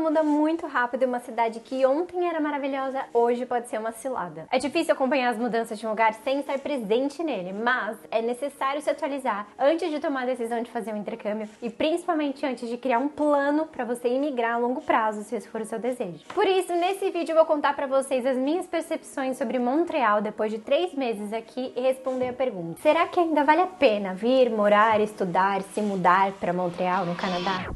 muda muito rápido e uma cidade que ontem era maravilhosa, hoje pode ser uma cilada. É difícil acompanhar as mudanças de um lugar sem estar presente nele, mas é necessário se atualizar antes de tomar a decisão de fazer um intercâmbio e principalmente antes de criar um plano para você imigrar a longo prazo, se esse for o seu desejo. Por isso, nesse vídeo eu vou contar para vocês as minhas percepções sobre Montreal depois de 3 meses aqui e responder a pergunta: será que ainda vale a pena vir, morar, estudar, se mudar para Montreal, no Canadá?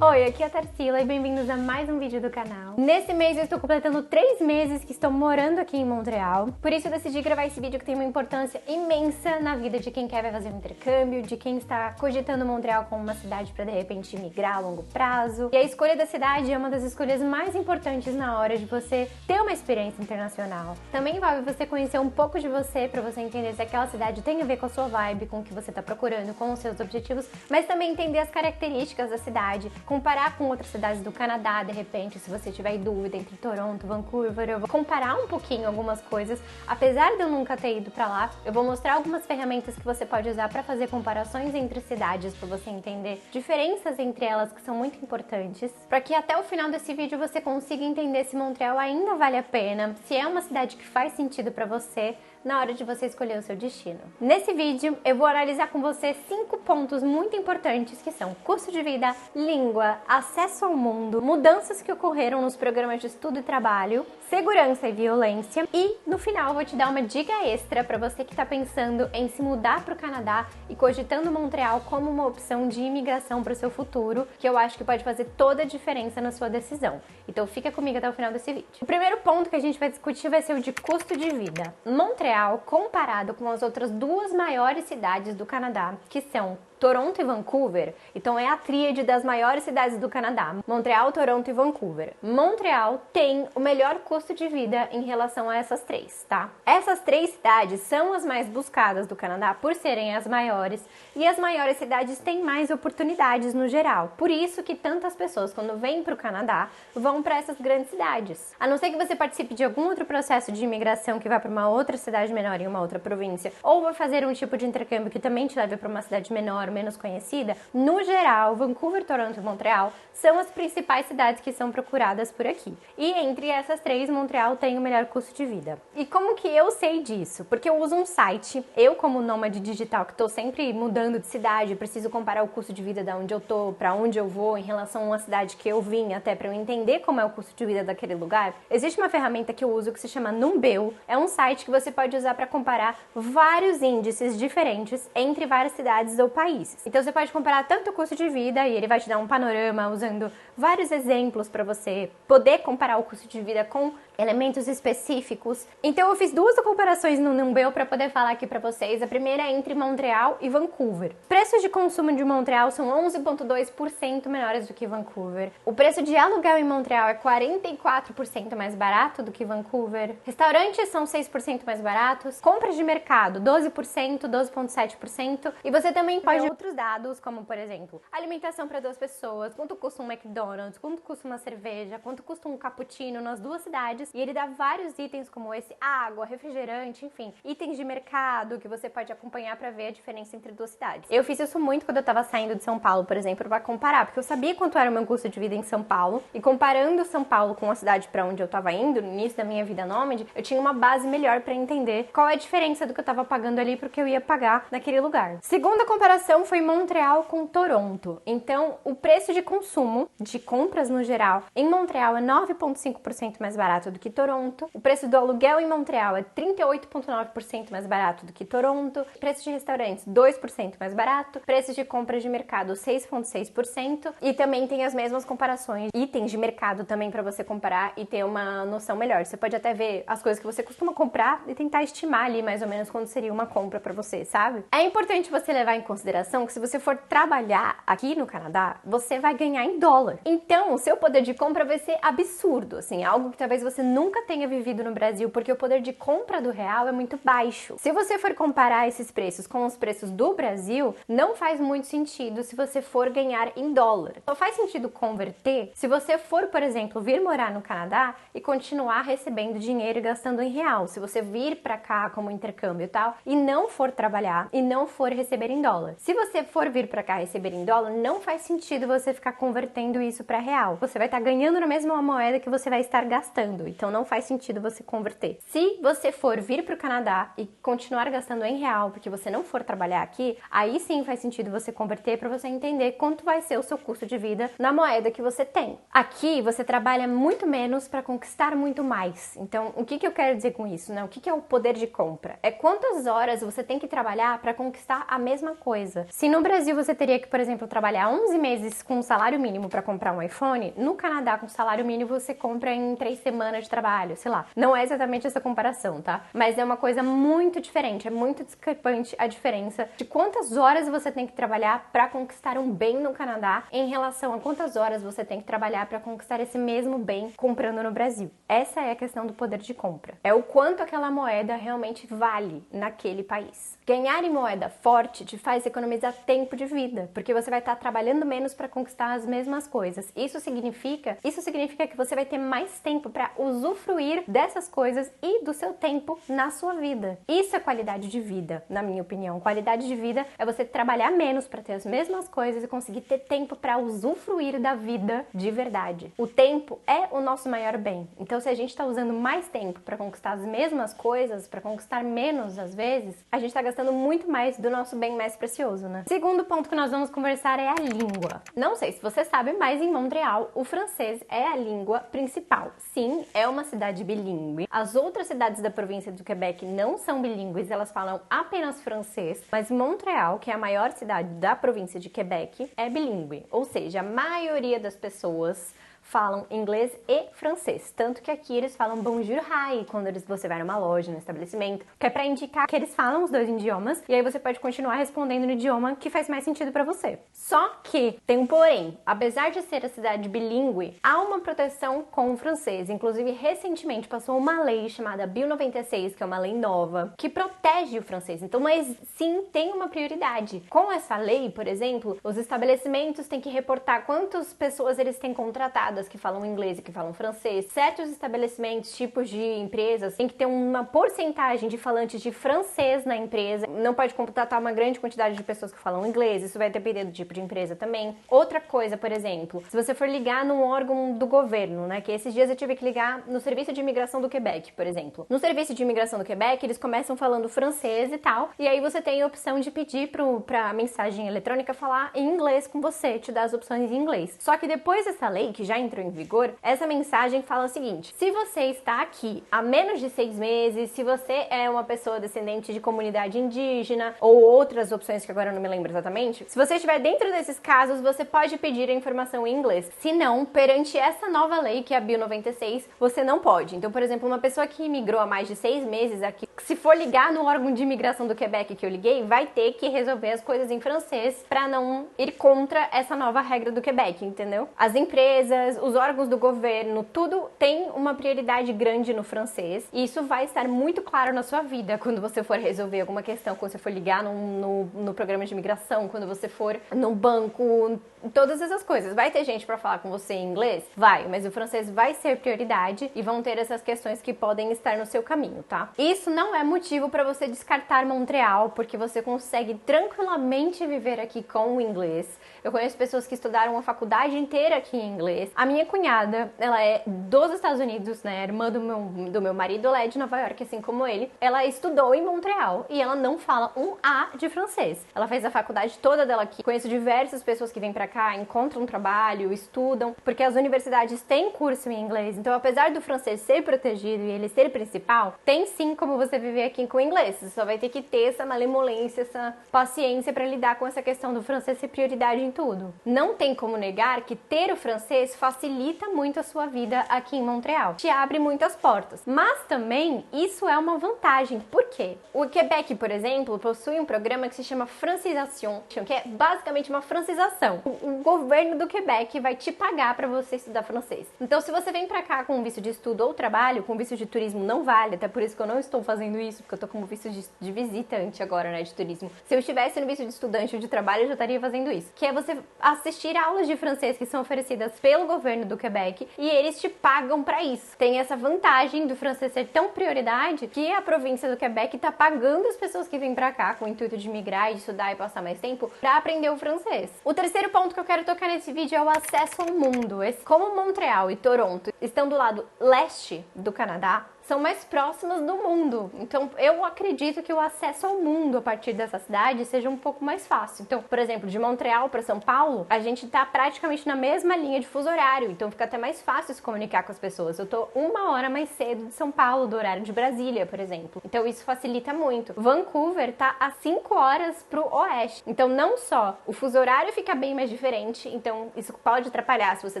Oi, aqui é a Tarsila e bem-vindos a mais um vídeo do canal. Nesse mês eu estou completando 3 meses que estou morando aqui em Montreal, por isso eu decidi gravar esse vídeo que tem uma importância imensa na vida de quem quer fazer um intercâmbio, de quem está cogitando Montreal como uma cidade para de repente migrar a longo prazo. E a escolha da cidade é uma das escolhas mais importantes na hora de você ter uma experiência internacional. Também envolve você conhecer um pouco de você para você entender se aquela cidade tem a ver com a sua vibe, com o que você está procurando, com os seus objetivos, mas também entender as características da cidade, comparar com outras cidades do Canadá, de repente, se você tiver dúvida entre Toronto, Vancouver, eu vou comparar um pouquinho algumas coisas. Apesar de eu nunca ter ido pra lá, eu vou mostrar algumas ferramentas que você pode usar para fazer comparações entre cidades, para você entender diferenças entre elas que são muito importantes, para que até o final desse vídeo você consiga entender se Montreal ainda vale a pena, se é uma cidade que faz sentido para você na hora de você escolher o seu destino. Nesse vídeo, eu vou analisar com você 5 pontos muito importantes que são custo de vida, língua, acesso ao mundo, mudanças que ocorreram nos programas de estudo e trabalho, segurança e violência e, no final, eu vou te dar uma dica extra para você que está pensando em se mudar para o Canadá e cogitando Montreal como uma opção de imigração para o seu futuro, que eu acho que pode fazer toda a diferença na sua decisão. Então fica comigo até o final desse vídeo. O primeiro ponto que a gente vai discutir vai ser o de custo de vida. Montreal, comparado com as outras 2 maiores cidades do Canadá, que são Toronto e Vancouver, então é a tríade das maiores cidades do Canadá: Montreal, Toronto e Vancouver. Montreal tem o melhor custo de vida em relação a essas 3, tá? Essas 3 cidades são as mais buscadas do Canadá por serem as maiores, e as maiores cidades têm mais oportunidades no geral. Por isso que tantas pessoas, quando vêm para o Canadá, vão para essas grandes cidades. A não ser que você participe de algum outro processo de imigração que vá para uma outra cidade menor em uma outra província, ou vá fazer um tipo de intercâmbio que também te leve para uma cidade menor, menos conhecida, no geral, Vancouver, Toronto e Montreal são as principais cidades que são procuradas por aqui. E entre essas 3, Montreal tem o melhor custo de vida. E como que eu sei disso? Porque eu uso um site, eu como nômade digital, que estou sempre mudando de cidade, preciso comparar o custo de vida da onde eu tô, para onde eu vou, em relação a uma cidade que eu vim, até para eu entender como é o custo de vida daquele lugar. Existe uma ferramenta que eu uso que se chama Numbeo. É um site que você pode usar para comparar vários índices diferentes entre várias cidades ou países. Então você pode comparar tanto o custo de vida, e ele vai te dar um panorama usando vários exemplos para você poder comparar o custo de vida com elementos específicos. Então eu fiz 2 comparações no Numbeo para poder falar aqui para vocês. A primeira é entre Montreal e Vancouver. Preços de consumo de Montreal são 11,2% menores do que Vancouver. O preço de aluguel em Montreal é 44% mais barato do que Vancouver. Restaurantes são 6% mais baratos. Compras de mercado, 12%, 12,7%. E você também pode ver outros dados, como por exemplo, alimentação para 2 pessoas, quanto custa um McDonald's, quanto custa uma cerveja, quanto custa um cappuccino nas 2 cidades. E ele dá vários itens como esse: água, refrigerante, enfim, itens de mercado que você pode acompanhar para ver a diferença entre 2 cidades. Eu fiz isso muito quando eu tava saindo de São Paulo, por exemplo, para comparar, porque eu sabia quanto era o meu custo de vida em São Paulo, e comparando São Paulo com a cidade para onde eu tava indo no início da minha vida nômade, eu tinha uma base melhor para entender qual é a diferença do que eu tava pagando ali pro que eu ia pagar naquele lugar. Segunda comparação foi Montreal com Toronto. Então, o preço de consumo, de compras no geral, em Montreal é 9,5% mais barato do que Toronto. O preço do aluguel em Montreal é 38,9% mais barato do que Toronto. Preço de restaurantes, 2% mais barato. Preços de compras de mercado, 6,6%. E também tem as mesmas comparações, itens de mercado também para você comparar e ter uma noção melhor. Você pode até ver as coisas que você costuma comprar e tentar estimar ali mais ou menos quando seria uma compra para você, sabe? É importante você levar em consideração que se você for trabalhar aqui no Canadá, você vai ganhar em dólar. Então, o seu poder de compra vai ser absurdo, assim, algo que talvez você nunca tenha vivido no Brasil, porque o poder de compra do real é muito baixo. Se você for comparar esses preços com os preços do Brasil, não faz muito sentido se você for ganhar em dólar. Só faz sentido converter se você for, por exemplo, vir morar no Canadá e continuar recebendo dinheiro e gastando em real. Se você vir pra cá como intercâmbio e tal, e não for trabalhar e não for receber em dólar. Se você for vir pra cá receber em dólar, não faz sentido você ficar convertendo isso pra real. Você vai estar ganhando na mesma moeda que você vai estar gastando, então não faz sentido você converter. Se você for vir pro Canadá e continuar gastando em real, porque você não for trabalhar aqui, aí sim faz sentido você converter pra você entender quanto vai ser o seu custo de vida na moeda que você tem. Aqui você trabalha muito menos pra conquistar muito mais. Então, o que eu quero dizer com isso, né? O que é o poder de compra? É quantas horas você tem que trabalhar pra conquistar a mesma coisa. Se no Brasil você teria que, por exemplo, trabalhar 11 meses com um salário mínimo pra comprar um iPhone, no Canadá com salário mínimo você compra em 3 semanas de trabalho, sei lá. Não é exatamente essa comparação, tá? Mas é uma coisa muito diferente, é muito discrepante a diferença de quantas horas você tem que trabalhar pra conquistar um bem no Canadá em relação a quantas horas você tem que trabalhar pra conquistar esse mesmo bem comprando no Brasil. Essa é a questão do poder de compra. É o quanto aquela moeda realmente vale naquele país. Ganhar em moeda forte te faz economizar tempo de vida, porque você vai estar trabalhando menos para conquistar as mesmas coisas. Isso significa que você vai ter mais tempo para usufruir dessas coisas e do seu tempo na sua vida. Isso é qualidade de vida, na minha opinião. Qualidade de vida é você trabalhar menos para ter as mesmas coisas e conseguir ter tempo para usufruir da vida de verdade. O tempo é o nosso maior bem. Então, se a gente está usando mais tempo para conquistar as mesmas coisas, para conquistar menos às vezes, a gente está gastando muito mais do nosso bem mais precioso, né? Segundo ponto que nós vamos conversar é a língua. Não sei se você sabe, mas em Montreal o francês é a língua principal. Sim, é uma cidade bilíngue. As outras cidades da província do Quebec não são bilíngues, elas falam apenas francês, mas Montreal, que é a maior cidade da província de Quebec, é bilíngue. Ou seja, a maioria das pessoas falam inglês e francês, tanto que aqui eles falam bonjour, hi, quando você vai numa loja, no estabelecimento, que é pra indicar que eles falam os dois idiomas, e aí você pode continuar respondendo no idioma que faz mais sentido pra você. Só que tem um porém, apesar de ser a cidade bilíngue, há uma proteção com o francês, inclusive recentemente passou uma lei chamada Bill 96, que é uma lei nova, que protege o francês, então mas sim, tem uma prioridade. Com essa lei, por exemplo, os estabelecimentos têm que reportar quantas pessoas eles têm contratado que falam inglês e que falam francês. Certos estabelecimentos, tipos de empresas, tem que ter uma porcentagem de falantes de francês na empresa. Não pode contratar uma grande quantidade de pessoas que falam inglês. Isso vai depender do tipo de empresa também. Outra coisa, por exemplo, se você for ligar num órgão do governo, né? Que esses dias eu tive que ligar no Serviço de Imigração do Quebec, por exemplo. No Serviço de Imigração do Quebec, eles começam falando francês e tal. E aí você tem a opção de pedir pra mensagem eletrônica falar em inglês com você, te dar as opções em inglês. Só que depois dessa lei, que já entrou em vigor, essa mensagem fala o seguinte: se você está aqui há menos de 6 meses, se você é uma pessoa descendente de comunidade indígena ou outras opções que agora eu não me lembro exatamente, se você estiver dentro desses casos, você pode pedir a informação em inglês. Se não, perante essa nova lei, que é a Bill 96, você não pode. Então, por exemplo, uma pessoa que imigrou há mais de 6 meses aqui, se for ligar no órgão de imigração do Quebec que eu liguei, vai ter que resolver as coisas em francês para não ir contra essa nova regra do Quebec, entendeu? As empresas, os órgãos do governo, tudo tem uma prioridade grande no francês, e isso vai estar muito claro na sua vida quando você for resolver alguma questão, quando você for ligar no programa de imigração, quando você for no banco, todas essas coisas. Vai ter gente para falar com você em inglês? Vai, mas o francês vai ser prioridade e vão ter essas questões que podem estar no seu caminho, tá? Isso não é motivo para você descartar Montreal, porque você consegue tranquilamente viver aqui com o inglês. Eu conheço pessoas que estudaram a faculdade inteira aqui em inglês. A minha cunhada, ela é dos Estados Unidos, né? A irmã do meu marido, ela é de Nova York, assim como ele. Ela estudou em Montreal e ela não fala um A de francês. Ela fez a faculdade toda dela aqui. Conheço diversas pessoas que vêm pra cá, encontram trabalho, estudam, porque as universidades têm curso em inglês. Então, apesar do francês ser protegido e ele ser principal, tem sim como você viver aqui com o inglês. Você só vai ter que ter essa malemolência, essa paciência pra lidar com essa questão do francês ser prioridade em tudo. Não tem como negar que ter o francês facilita muito a sua vida aqui em Montreal. Te abre muitas portas. Mas também isso é uma vantagem. Por quê? O Quebec, por exemplo, possui um programa que se chama Francisation, que é basicamente uma francização. O governo do Quebec vai te pagar para você estudar francês. Então, se você vem pra cá com visto de estudo ou trabalho, com visto de turismo não vale, até por isso que eu não estou fazendo isso, porque eu tô com visto de visitante agora, né, de turismo. Se eu estivesse no visto de estudante ou de trabalho, eu já estaria fazendo isso. Que é você assistir aulas de francês que são oferecidas pelo governo do Quebec e eles te pagam pra isso. Tem essa vantagem do francês ser tão prioridade que a província do Quebec tá pagando as pessoas que vêm pra cá com o intuito de migrar, de estudar e passar mais tempo pra aprender o francês. O terceiro ponto que eu quero tocar nesse vídeo é o acesso ao mundo. Como Montreal e Toronto estão do lado leste do Canadá, são mais próximas do mundo. Então, eu acredito que o acesso ao mundo a partir dessa cidade seja um pouco mais fácil. Então, por exemplo, de Montreal para São Paulo, a gente tá praticamente na mesma linha de fuso horário, então fica até mais fácil se comunicar com as pessoas. Eu tô 1 hora mais cedo de São Paulo, do horário de Brasília, por exemplo. Então, isso facilita muito. Vancouver tá a 5 horas pro oeste. Então, não só o fuso horário fica bem mais diferente, então isso pode atrapalhar se você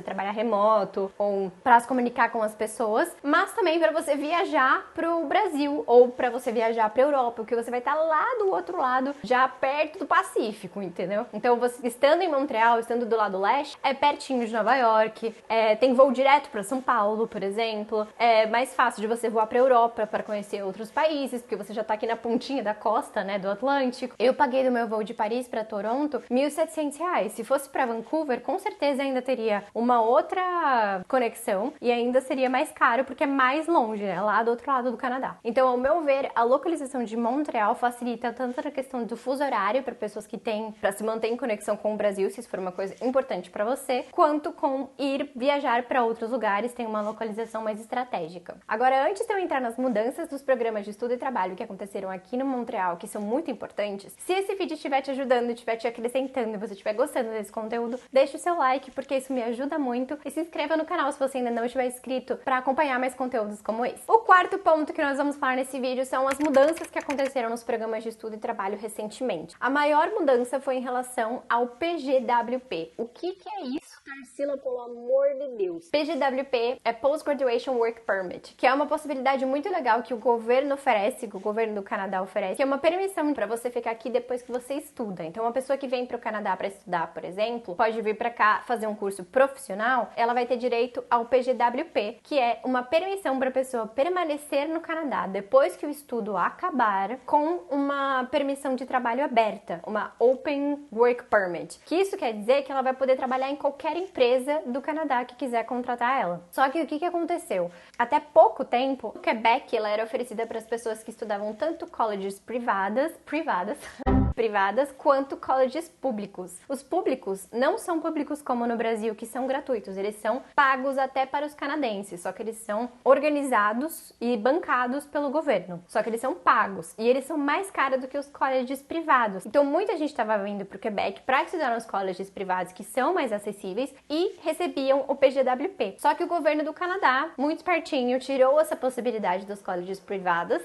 trabalhar remoto ou para se comunicar com as pessoas, mas também para você viajar pro Brasil ou para você viajar pra Europa, porque você vai estar lá do outro lado, já perto do Pacífico, entendeu? Então, você estando em Montreal, estando do lado leste, é pertinho de Nova York, tem voo direto para São Paulo, por exemplo, é mais fácil de você voar pra Europa para conhecer outros países, porque você já tá aqui na pontinha da costa, né, do Atlântico. Eu paguei do meu voo de Paris para Toronto R$1.700. Se fosse para Vancouver, com certeza ainda teria uma outra conexão e ainda seria mais caro porque é mais longe, né, lá do outro lado do Canadá. Então, ao meu ver, a localização de Montreal facilita tanto na questão do fuso horário para pessoas que têm para se manter em conexão com o Brasil, se isso for uma coisa importante para você, quanto com viajar para outros lugares, tem uma localização mais estratégica. Agora, antes de eu entrar nas mudanças dos programas de estudo e trabalho que aconteceram aqui no Montreal, que são muito importantes, se esse vídeo estiver te ajudando, estiver te acrescentando e você estiver gostando desse conteúdo, deixe o seu like, porque isso me ajuda muito, e se inscreva no canal se você ainda não estiver inscrito para acompanhar mais conteúdos como esse. O quarto ponto que nós vamos falar nesse vídeo são as mudanças que aconteceram nos programas de estudo e trabalho recentemente. A maior mudança foi em relação ao PGWP. O que é isso, Tarsila, pelo amor de Deus? PGWP é Post Graduation Work Permit, que é uma possibilidade muito legal que o governo oferece, que o governo do Canadá oferece, que é uma permissão para você ficar aqui depois que você estuda. Então, uma pessoa que vem para o Canadá para estudar, por exemplo, pode vir para cá fazer um curso profissional, ela vai ter direito ao PGWP, que é uma permissão para a pessoa permanecer no Canadá depois que o estudo acabar com uma permissão de trabalho aberta, uma Open Work Permit. Que isso quer dizer que ela vai poder trabalhar em qualquer empresa do Canadá que quiser contratar ela. Só que o que aconteceu? Até pouco tempo, o Quebec ela era oferecida para as pessoas que estudavam tanto colleges privadas quanto colleges públicos. Os públicos não são públicos como no Brasil, que são gratuitos, eles são pagos até para os canadenses, só que eles são organizados e bancados pelo governo, só que eles são pagos e eles são mais caros do que os colleges privados. Então muita gente estava vindo para o Quebec para estudar nos colleges privados que são mais acessíveis e recebiam o PGWP. Só que o governo do Canadá, muito espertinho, tirou essa possibilidade dos colleges privadas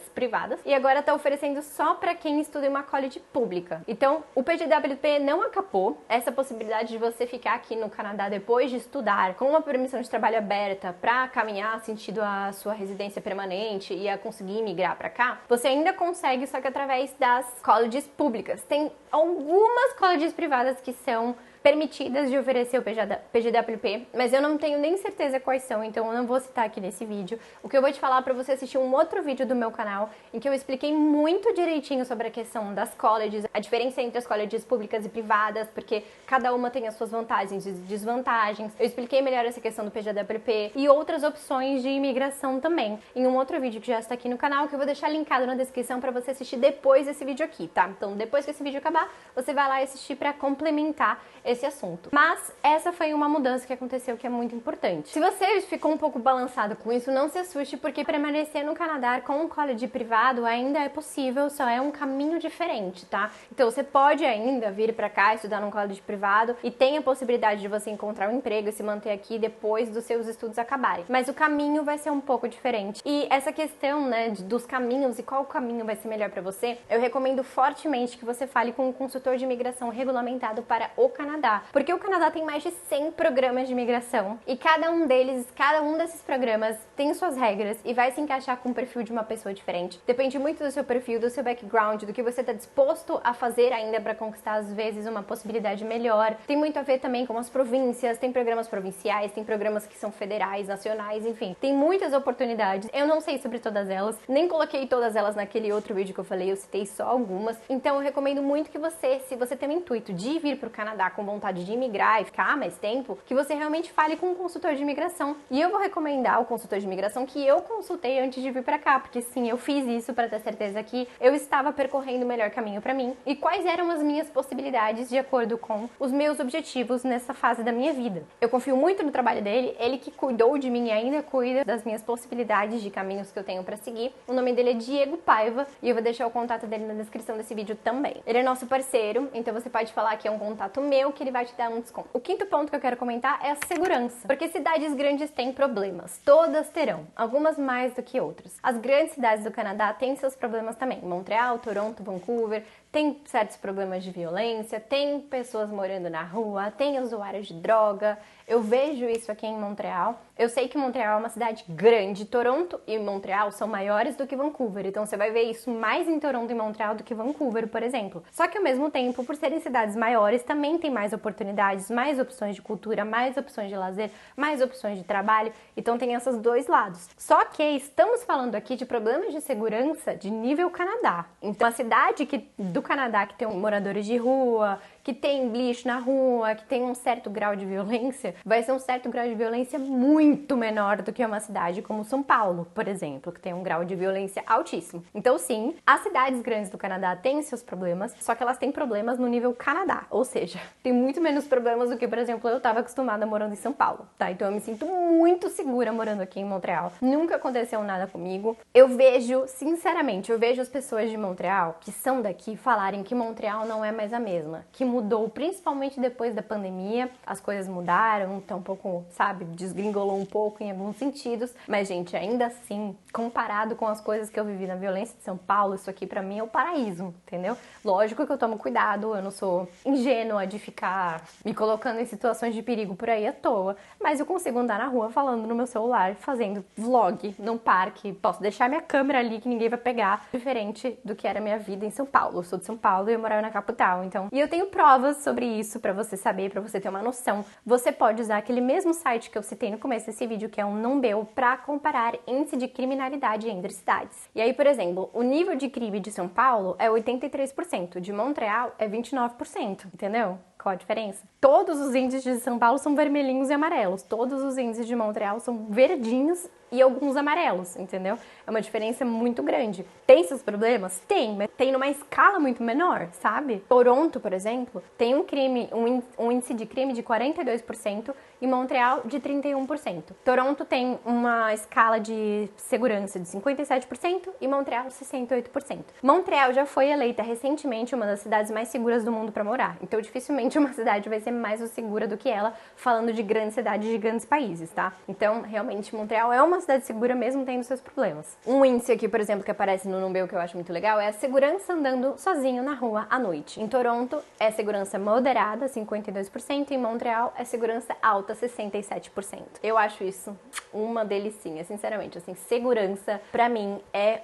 e agora está oferecendo só para quem estuda em uma college pública. Então, o PGWP não acabou essa possibilidade de você ficar aqui no Canadá depois de estudar com uma permissão de trabalho aberta para caminhar sentido a sua residência permanente e a conseguir migrar para cá. Você ainda consegue, só que através das colleges públicas. Tem algumas colleges privadas que são permitidas de oferecer o PGWP, mas eu não tenho nem certeza quais são, então eu não vou citar aqui nesse vídeo. O que eu vou te falar para você assistir um outro vídeo do meu canal, em que eu expliquei muito direitinho sobre a questão das colleges, a diferença entre as colleges públicas e privadas, porque cada uma tem as suas vantagens e desvantagens. Eu expliquei melhor essa questão do PGWP e outras opções de imigração também, em um outro vídeo que já está aqui no canal, que eu vou deixar linkado na descrição para você assistir depois desse vídeo aqui, tá? Então, depois que esse vídeo acabar, você vai lá e assistir para complementar esse assunto. Mas essa foi uma mudança que aconteceu que é muito importante. Se você ficou um pouco balançado com isso, não se assuste, porque permanecer no Canadá com um college privado ainda é possível, só é um caminho diferente, tá? Então você pode ainda vir pra cá estudar num college privado e tem a possibilidade de você encontrar um emprego e se manter aqui depois dos seus estudos acabarem. Mas o caminho vai ser um pouco diferente. E essa questão, né, dos caminhos e qual caminho vai ser melhor pra você, eu recomendo fortemente que você fale com um consultor de imigração regulamentado para o Canadá. Porque o Canadá tem mais de 100 programas de imigração e cada um desses programas tem suas regras e vai se encaixar com o perfil de uma pessoa diferente. Depende muito do seu perfil, do seu background, do que você está disposto a fazer ainda para conquistar, às vezes, uma possibilidade melhor. Tem muito a ver também com as províncias, tem programas provinciais, tem programas que são federais, nacionais, enfim. Tem muitas oportunidades. Eu não sei sobre todas elas, nem coloquei todas elas naquele outro vídeo que eu falei, eu citei só algumas. Então eu recomendo muito que você, se você tem o intuito de vir para o Canadá com vontade de imigrar e ficar mais tempo, que você realmente fale com um consultor de imigração. E eu vou recomendar o consultor de imigração que eu consultei antes de vir pra cá, porque sim, eu fiz isso pra ter certeza que eu estava percorrendo o melhor caminho pra mim e quais eram as minhas possibilidades de acordo com os meus objetivos nessa fase da minha vida. Eu confio muito no trabalho dele, ele que cuidou de mim e ainda cuida das minhas possibilidades de caminhos que eu tenho pra seguir. O nome dele é Diego Paiva e eu vou deixar o contato dele na descrição desse vídeo também. Ele é nosso parceiro, então você pode falar que é um contato meu que ele vai te dar um desconto. O quinto ponto que eu quero comentar é a segurança, porque cidades grandes têm problemas, todas terão, algumas mais do que outras. As grandes cidades do Canadá têm seus problemas também, Montreal, Toronto, Vancouver, tem certos problemas de violência, tem pessoas morando na rua, tem usuários de droga. Eu vejo isso aqui em Montreal. Eu sei que Montreal é uma cidade grande. Toronto e Montreal são maiores do que Vancouver. Então você vai ver isso mais em Toronto e Montreal do que Vancouver, por exemplo. Só que ao mesmo tempo, por serem cidades maiores, também tem mais oportunidades, mais opções de cultura, mais opções de lazer, mais opções de trabalho. Então tem esses dois lados. Só que estamos falando aqui de problemas de segurança de nível Canadá. Então a cidade do Canadá que tem moradores de rua, que tem lixo na rua, que tem um certo grau de violência, vai ser um certo grau de violência muito menor do que uma cidade como São Paulo, por exemplo, que tem um grau de violência altíssimo. Então sim, as cidades grandes do Canadá têm seus problemas, só que elas têm problemas no nível Canadá, ou seja, tem muito menos problemas do que, por exemplo, eu estava acostumada morando em São Paulo, tá? Então eu me sinto muito segura morando aqui em Montreal. Nunca aconteceu nada comigo. Eu vejo, sinceramente, as pessoas de Montreal, que são daqui, falarem que Montreal não é mais a mesma, que mudou, principalmente depois da pandemia, as coisas mudaram, tá um pouco, sabe, desgringolou um pouco em alguns sentidos, mas, gente, ainda assim, comparado com as coisas que eu vivi na violência de São Paulo, isso aqui pra mim é o paraíso, entendeu? Lógico que eu tomo cuidado, eu não sou ingênua de ficar me colocando em situações de perigo por aí à toa, mas eu consigo andar na rua falando no meu celular, fazendo vlog num parque, posso deixar minha câmera ali que ninguém vai pegar, diferente do que era a minha vida em São Paulo. Eu sou de São Paulo e eu morava na capital, então, e eu tenho provas sobre isso pra você saber, pra você ter uma noção. Você pode usar aquele mesmo site que eu citei no começo desse vídeo, que é um Numbeo, pra comparar índice de criminalidade entre cidades. E aí, por exemplo, o nível de crime de São Paulo é 83%, de Montreal é 29%, entendeu? Qual a diferença? Todos os índices de São Paulo são vermelhinhos e amarelos, todos os índices de Montreal são verdinhos e alguns amarelos, entendeu? É uma diferença muito grande. Tem seus problemas? Tem, mas tem numa escala muito menor, sabe? Toronto, por exemplo, tem um índice de crime de 42% e Montreal de 31%. Toronto tem uma escala de segurança de 57% e Montreal 68%. Montreal já foi eleita recentemente uma das cidades mais seguras do mundo para morar, então dificilmente uma cidade vai ser mais segura do que ela, falando de grandes cidades de grandes países, tá? Então, realmente, Montreal é uma cidade segura mesmo tendo seus problemas. Um índice aqui, por exemplo, que aparece no Numbeo que eu acho muito legal é a segurança andando sozinho na rua à noite. Em Toronto é segurança moderada, 52%, e em Montreal é segurança alta, 67%. Eu acho isso uma delicinha, sinceramente, assim, segurança pra mim é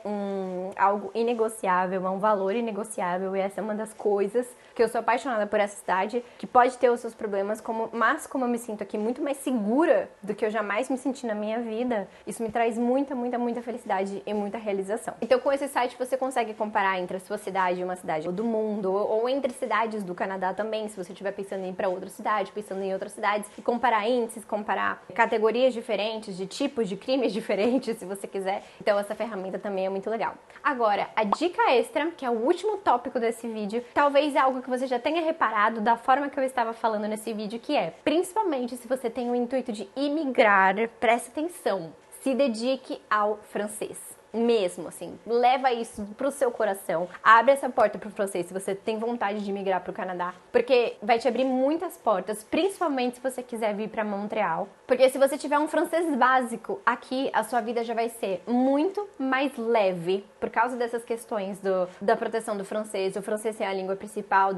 algo inegociável, é um valor inegociável e essa é uma das coisas que eu sou apaixonada por essa cidade, que pode ter os seus problemas, mas como eu me sinto aqui muito mais segura do que eu jamais me senti na minha vida, isso me traz muita, muita, muita felicidade e muita realização. Então com esse site você consegue comparar entre a sua cidade e uma cidade do mundo, ou entre cidades do Canadá também, se você estiver pensando em ir pra outra cidade, pensando em outras cidades, e comparar índices, comparar categorias diferentes, de tipos de crimes diferentes, se você quiser. Então essa ferramenta também é muito legal. Agora, a dica extra, que é o último tópico desse vídeo, talvez é algo que você já tenha reparado da forma que eu estava falando nesse vídeo, que é, principalmente se você tem o intuito de imigrar, preste atenção, se dedique ao francês. Mesmo, assim, leva isso pro seu coração, abre essa porta pro francês se você tem vontade de migrar pro Canadá, porque vai te abrir muitas portas, principalmente se você quiser vir pra Montreal, porque se você tiver um francês básico, aqui a sua vida já vai ser muito mais leve, por causa dessas questões da proteção do francês, o francês ser a língua principal,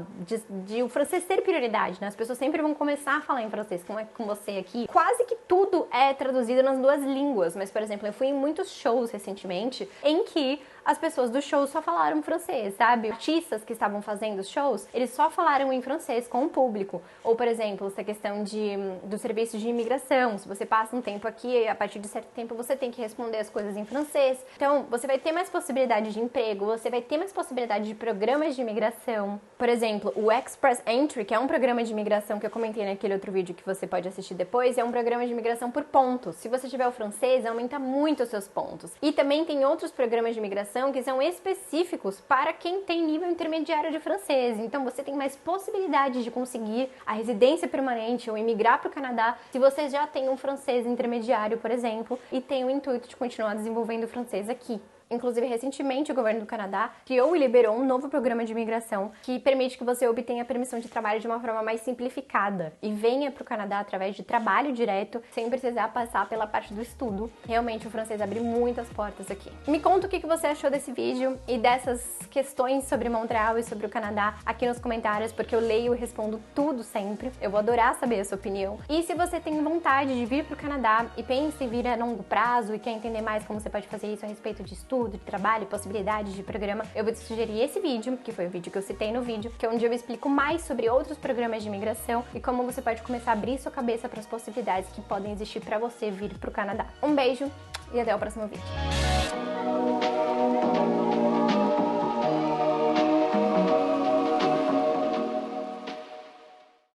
de o francês ser prioridade, né? As pessoas sempre vão começar a falar em francês, como é com você aqui, quase que tudo é traduzido nas duas línguas, mas, por exemplo, eu fui em muitos shows recentemente, em que as pessoas do show só falaram francês, sabe? Artistas que estavam fazendo os shows, eles só falaram em francês com o público. Ou, por exemplo, essa questão do serviço de imigração. Se você passa um tempo aqui, a partir de certo tempo você tem que responder as coisas em francês. Então, você vai ter mais possibilidade de emprego, você vai ter mais possibilidade de programas de imigração. Por exemplo, o Express Entry, que é um programa de imigração que eu comentei naquele outro vídeo que você pode assistir depois, é um programa de imigração por pontos. Se você tiver o francês, aumenta muito os seus pontos. E também tem outros programas de imigração que são específicos para quem tem nível intermediário de francês. Então, você tem mais possibilidade de conseguir a residência permanente ou imigrar para o Canadá se você já tem um francês intermediário, por exemplo, e tem o intuito de continuar desenvolvendo o francês aqui. Inclusive, recentemente, o governo do Canadá criou e liberou um novo programa de imigração que permite que você obtenha permissão de trabalho de uma forma mais simplificada e venha para o Canadá através de trabalho direto, sem precisar passar pela parte do estudo. Realmente, o francês abre muitas portas aqui. Me conta o que você achou desse vídeo e dessas questões sobre Montreal e sobre o Canadá aqui nos comentários, porque eu leio e respondo tudo sempre. Eu vou adorar saber a sua opinião. E se você tem vontade de vir para o Canadá e pensa em vir a longo prazo e quer entender mais como você pode fazer isso a respeito de estudo, de trabalho, possibilidades de programa, eu vou te sugerir esse vídeo, que foi o vídeo que eu citei no vídeo, que é onde eu explico mais sobre outros programas de imigração e como você pode começar a abrir sua cabeça para as possibilidades que podem existir para você vir para o Canadá. Um beijo e até o próximo vídeo.